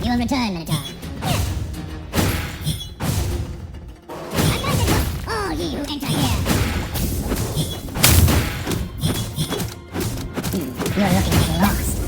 You will return, Minotaur. All ye who enter here. You're looking lost.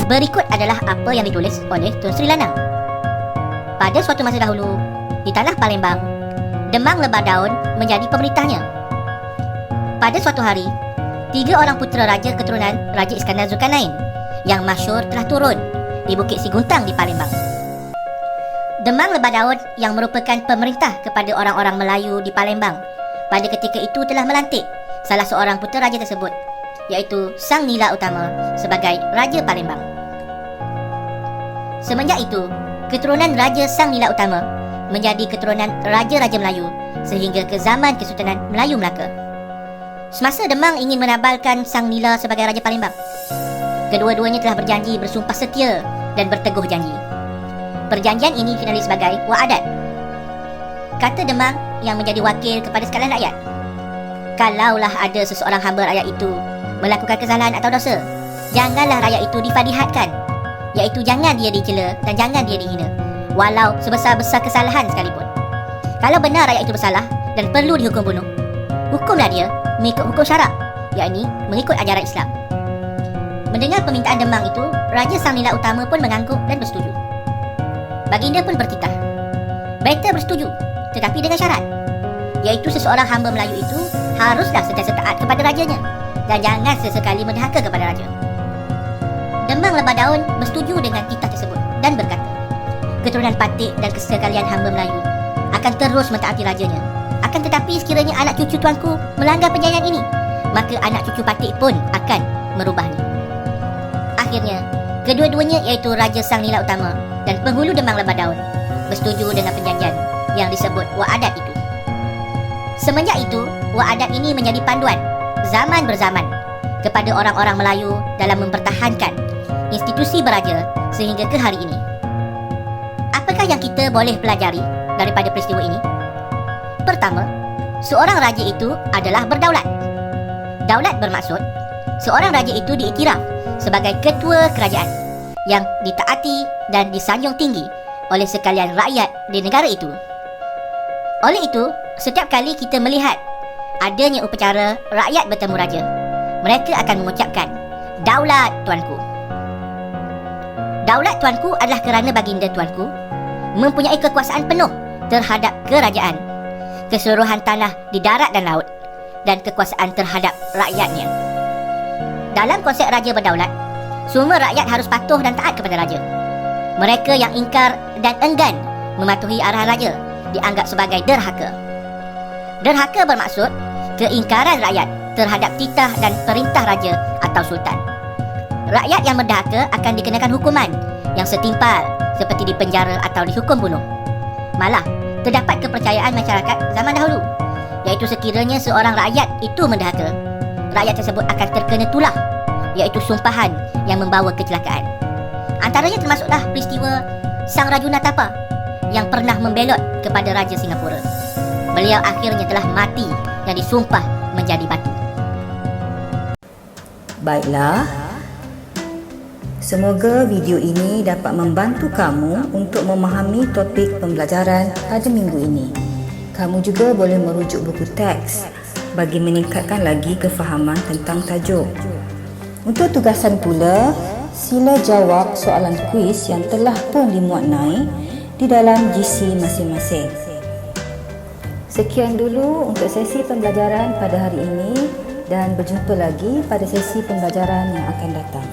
Berikut adalah apa yang ditulis oleh Tun Sri Lanang. Pada suatu masa dahulu, di tanah Palembang, Demang Lebar Daun menjadi pemerintahnya. Pada suatu hari, 3 orang putera raja keturunan Raja Iskandar Zulkarnain yang masyhur telah turun di Bukit Siguntang di Palembang. Demang Lebar Daun yang merupakan pemerintah kepada orang-orang Melayu di Palembang pada ketika itu telah melantik salah seorang putera raja tersebut, iaitu Sang Nila Utama sebagai Raja Palembang. Semenjak itu, keturunan Raja Sang Nila Utama menjadi keturunan Raja-Raja Melayu sehingga ke zaman Kesultanan Melayu Melaka. Semasa Demang ingin menabalkan Sang Nila sebagai Raja Palembang, kedua-duanya telah berjanji bersumpah setia dan berteguh janji. Perjanjian ini dikenali sebagai Wa'adat. Kata Demang yang menjadi wakil kepada sekalian rakyat, kalaulah ada seseorang hamba rakyat itu melakukan kesalahan atau dosa, janganlah rakyat itu difadihatkan, iaitu jangan dia dicela dan jangan dia dihina, walau sebesar-besar kesalahan sekalipun. Kalau benar rakyat itu bersalah dan perlu dihukum bunuh, hukumlah dia mengikut hukum syarak, yakni mengikut ajaran Islam. Mendengar permintaan Demang itu, Raja Sang Nila Utama pun mengangguk dan bersetuju. Baginda pun bertitah, baiklah bersetuju, tetapi dengan syarat, iaitu seseorang hamba Melayu itu haruslah sentiasa taat kepada rajanya dan jangan sesekali mendahaka kepada raja. Demang Lebar Daun bersetuju dengan titah tersebut dan berkata, keturunan Patik dan sekalian hamba Melayu akan terus mentaati rajanya. Akan tetapi sekiranya anak cucu tuanku melanggar perjanjian ini, maka anak cucu Patik pun akan merubahnya. Akhirnya, kedua-duanya iaitu Raja Sang Nila Utama dan penghulu Demang Lebar Daun bersetuju dengan perjanjian yang disebut Wa'adat itu. Semenjak itu, Wa'adat ini menjadi panduan zaman berzaman kepada orang-orang Melayu dalam mempertahankan institusi beraja sehingga ke hari ini. Apakah yang kita boleh pelajari daripada peristiwa ini? Pertama, seorang raja itu adalah berdaulat. Daulat bermaksud seorang raja itu diiktiraf sebagai ketua kerajaan yang ditaati dan disanjung tinggi oleh sekalian rakyat di negara itu. Oleh itu, setiap kali kita melihat adanya upacara rakyat bertemu raja, mereka akan mengucapkan, "Daulat tuanku." Daulat tuanku adalah kerana baginda tuanku mempunyai kekuasaan penuh terhadap kerajaan, keseluruhan tanah di darat dan laut, dan kekuasaan terhadap rakyatnya. Dalam konsep raja berdaulat, semua rakyat harus patuh dan taat kepada raja. Mereka yang ingkar dan enggan mematuhi arahan raja dianggap sebagai derhaka. Derhaka bermaksud keingkaran rakyat terhadap titah dan perintah raja atau sultan. Rakyat yang mendahaka akan dikenakan hukuman yang setimpal seperti dipenjara atau dihukum bunuh. Malah, terdapat kepercayaan masyarakat zaman dahulu, iaitu sekiranya seorang rakyat itu mendahaka, rakyat tersebut akan terkena tulah, iaitu sumpahan yang membawa kecelakaan. Antaranya termasuklah peristiwa Sang Rajuna Tapa yang pernah membelot kepada Raja Singapura. Beliau akhirnya telah mati dan disumpah menjadi batu. Baiklah, semoga video ini dapat membantu kamu untuk memahami topik pembelajaran pada minggu ini. Kamu juga boleh merujuk buku teks bagi meningkatkan lagi kefahaman tentang tajuk. Untuk tugasan pula, sila jawab soalan kuis yang telah pun dimuat naik di dalam GC masing-masing. Sekian dulu untuk sesi pembelajaran pada hari ini dan berjumpa lagi pada sesi pembelajaran yang akan datang.